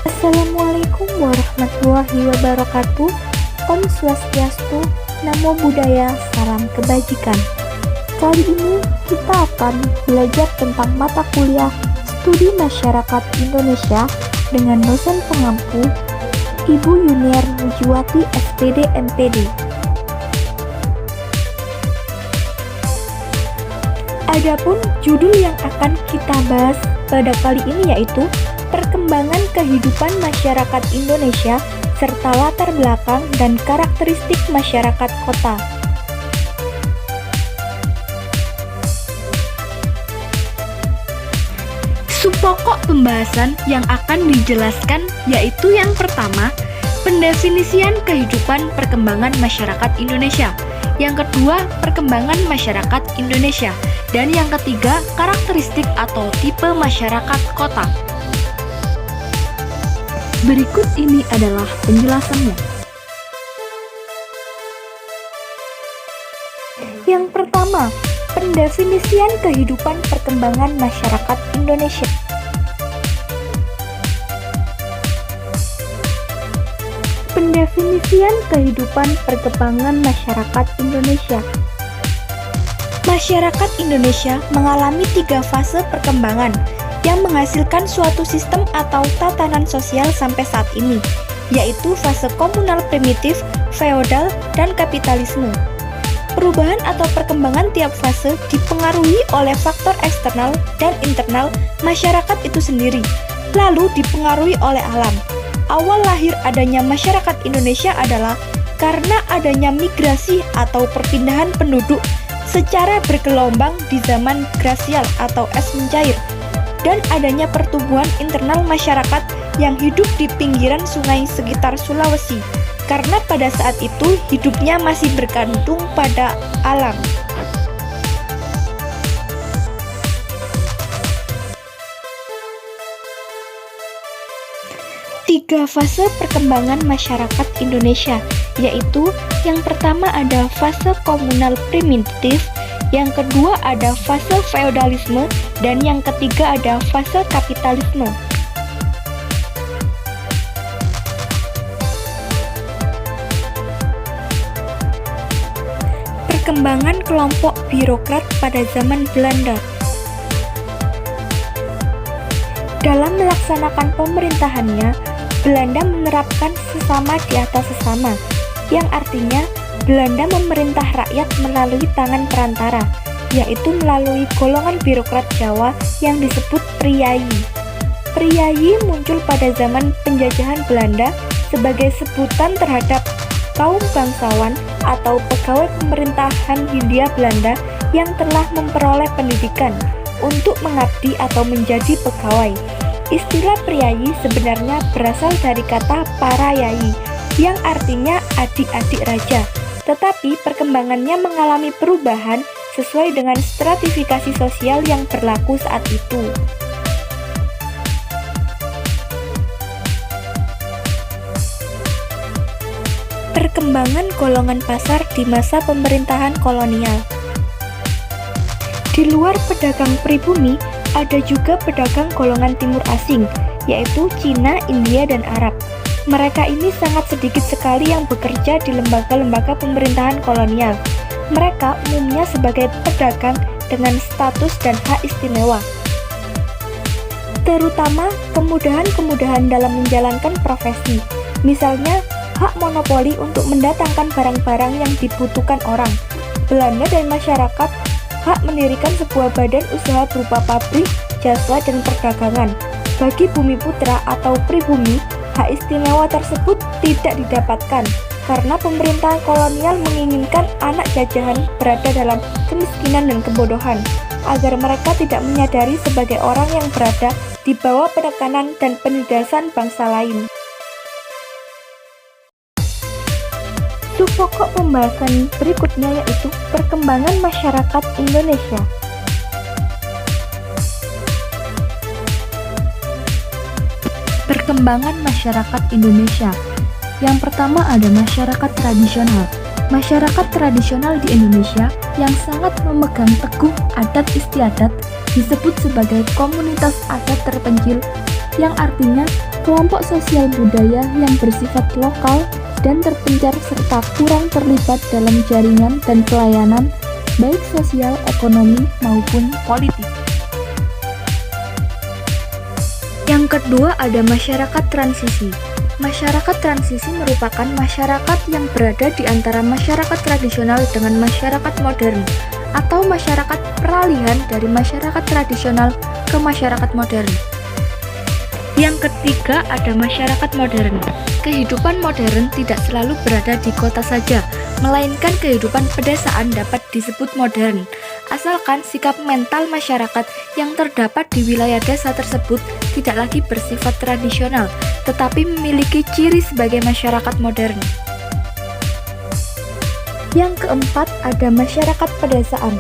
Assalamualaikum warahmatullahi wabarakatuh. Om Swastiastu, Namo Buddhaya, salam kebajikan. Kali ini kita akan belajar tentang mata kuliah Studi Masyarakat Indonesia dengan dosen pengampu Ibu Yuniar Mujiwati SPD MPD. Adapun judul yang akan kita bahas pada kali ini yaitu perkembangan kehidupan masyarakat Indonesia serta latar belakang dan karakteristik masyarakat kota. Subpokok pembahasan yang akan dijelaskan yaitu yang pertama, pendefinisian kehidupan perkembangan masyarakat Indonesia. Yang kedua, perkembangan masyarakat Indonesia. Dan yang ketiga, karakteristik atau tipe masyarakat kota. Berikut ini adalah penjelasannya. Yang pertama, pendefinisian kehidupan perkembangan masyarakat Indonesia. Pendefinisian kehidupan perkembangan masyarakat Indonesia. Masyarakat Indonesia mengalami 3 fase perkembangan yang menghasilkan suatu sistem atau tatanan sosial sampai saat ini, yaitu fase komunal primitif, feodal, dan kapitalisme. Perubahan atau perkembangan tiap fase dipengaruhi oleh faktor eksternal dan internal masyarakat itu sendiri, lalu dipengaruhi oleh alam. Awal lahir adanya masyarakat Indonesia adalah karena adanya migrasi atau perpindahan penduduk secara bergelombang di zaman glasial atau es mencair, dan adanya pertumbuhan internal masyarakat yang hidup di pinggiran sungai sekitar Sulawesi, karena pada saat itu hidupnya masih bergantung pada alam. Tiga fase perkembangan masyarakat Indonesia, yaitu yang pertama ada fase komunal primitif, yang kedua ada fase feodalisme, dan yang ketiga ada fase kapitalisme. Perkembangan kelompok birokrat pada zaman Belanda. Dalam melaksanakan pemerintahannya, Belanda menerapkan sesama di atas sesama, yang artinya Belanda memerintah rakyat melalui tangan perantara, yaitu melalui golongan birokrat Jawa yang disebut priyayi. Priyayi muncul pada zaman penjajahan Belanda sebagai sebutan terhadap kaum bangsawan atau pegawai pemerintahan Hindia Belanda yang telah memperoleh pendidikan untuk mengabdi atau menjadi pegawai. Istilah priyayi sebenarnya berasal dari kata para yai, yang artinya adik-adik raja, tetapi perkembangannya mengalami perubahan sesuai dengan stratifikasi sosial yang berlaku saat itu. Perkembangan golongan pasar di masa pemerintahan kolonial. Di luar pedagang pribumi, ada juga pedagang golongan timur asing, yaitu Cina, India, dan Arab. Mereka ini sangat sedikit sekali yang bekerja di lembaga-lembaga pemerintahan kolonial. Mereka umumnya sebagai pedagang dengan status dan hak istimewa, terutama kemudahan-kemudahan dalam menjalankan profesi. Misalnya, hak monopoli untuk mendatangkan barang-barang yang dibutuhkan orang. Belanda dan masyarakat hak mendirikan sebuah badan usaha berupa pabrik, jasa, dan perdagangan. Bagi bumi putra atau pribumi, hak istimewa tersebut tidak didapatkan karena pemerintahan kolonial menginginkan anak jajahan berada dalam kemiskinan dan kebodohan, agar mereka tidak menyadari sebagai orang yang berada di bawah penekanan dan penindasan bangsa lain. Subpokok pembahasan berikutnya yaitu perkembangan masyarakat Indonesia. Perkembangan masyarakat Indonesia. Yang pertama ada masyarakat tradisional. Masyarakat tradisional di Indonesia yang sangat memegang teguh adat istiadat disebut sebagai komunitas adat terpencil, yang artinya kelompok sosial budaya yang bersifat lokal dan terpencar serta kurang terlibat dalam jaringan dan pelayanan baik sosial, ekonomi, maupun politik. Yang kedua ada masyarakat transisi. Masyarakat transisi merupakan masyarakat yang berada di antara masyarakat tradisional dengan masyarakat modern atau masyarakat peralihan dari masyarakat tradisional ke masyarakat modern. Yang ketiga ada masyarakat modern. Kehidupan modern tidak selalu berada di kota saja, melainkan kehidupan pedesaan dapat disebut modern, asalkan sikap mental masyarakat yang terdapat di wilayah desa tersebut tidak lagi bersifat tradisional, tetapi memiliki ciri sebagai masyarakat modern. Yang keempat ada masyarakat pedesaan.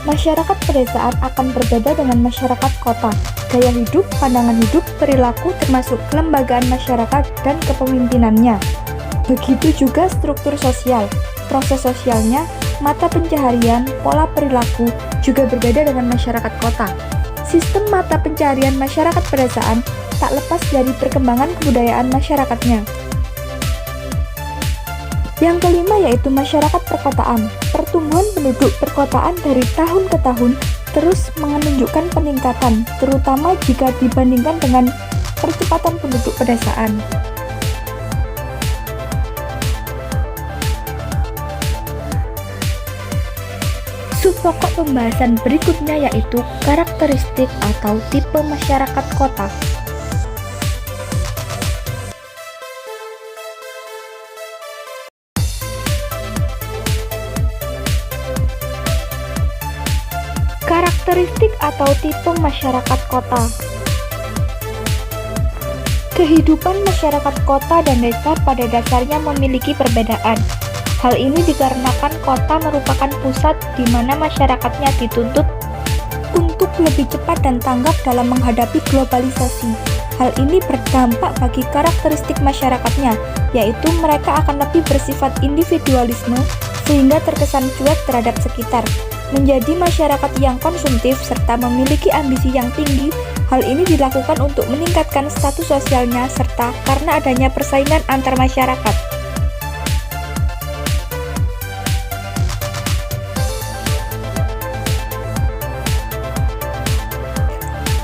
Masyarakat pedesaan akan berbeda dengan masyarakat kota. Gaya hidup, pandangan hidup, perilaku termasuk kelembagaan masyarakat dan kepemimpinannya. Begitu juga struktur sosial, proses sosialnya, mata pencaharian, pola perilaku juga berbeda dengan masyarakat kota. Sistem mata pencaharian masyarakat pedesaan tak lepas dari perkembangan kebudayaan masyarakatnya. Yang kelima yaitu masyarakat perkotaan. Pertumbuhan penduduk perkotaan dari tahun ke tahun terus menunjukkan peningkatan, terutama jika dibandingkan dengan percepatan penduduk pedesaan. Subpokok pembahasan berikutnya yaitu karakteristik atau tipe masyarakat kota. Karakteristik atau tipe masyarakat kota. Kehidupan masyarakat kota dan desa pada dasarnya memiliki perbedaan. Hal ini dikarenakan kota merupakan pusat di mana masyarakatnya dituntut untuk lebih cepat dan tanggap dalam menghadapi globalisasi. Hal ini berdampak bagi karakteristik masyarakatnya, yaitu mereka akan lebih bersifat individualisme sehingga terkesan cuek terhadap sekitar. Menjadi masyarakat yang konsumtif serta memiliki ambisi yang tinggi. Hal ini dilakukan untuk meningkatkan status sosialnya serta karena adanya persaingan antar masyarakat.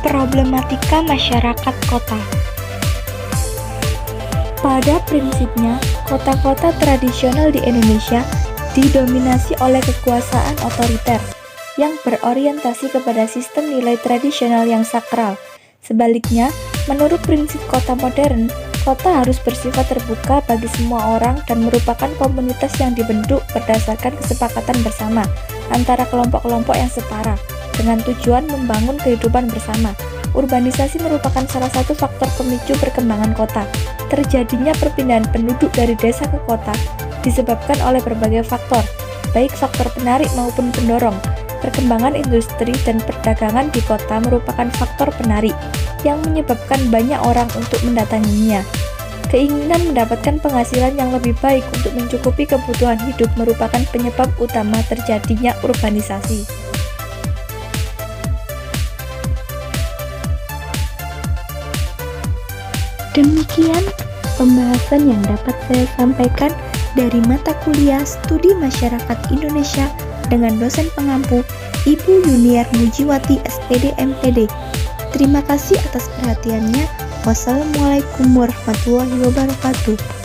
Problematika masyarakat kota. Pada prinsipnya, kota-kota tradisional di Indonesia didominasi oleh kekuasaan otoriter yang berorientasi kepada sistem nilai tradisional yang sakral. Sebaliknya, menurut prinsip kota modern, kota harus bersifat terbuka bagi semua orang dan merupakan komunitas yang dibentuk berdasarkan kesepakatan bersama antara kelompok-kelompok yang setara dengan tujuan membangun kehidupan bersama. Urbanisasi merupakan salah satu faktor pemicu perkembangan kota. Terjadinya perpindahan penduduk dari desa ke kota disebabkan oleh berbagai faktor, baik faktor penarik maupun pendorong. Perkembangan industri dan perdagangan di kota merupakan faktor penarik yang menyebabkan banyak orang untuk mendatanginya. Keinginan mendapatkan penghasilan yang lebih baik untuk mencukupi kebutuhan hidup merupakan penyebab utama terjadinya urbanisasi. Demikian pembahasan yang dapat saya sampaikan dari mata kuliah Studi Masyarakat Indonesia dengan dosen pengampu Ibu Yuniar Mujiwati SPD MPD. Terima kasih atas perhatiannya. Wassalamualaikum warahmatullahi wabarakatuh.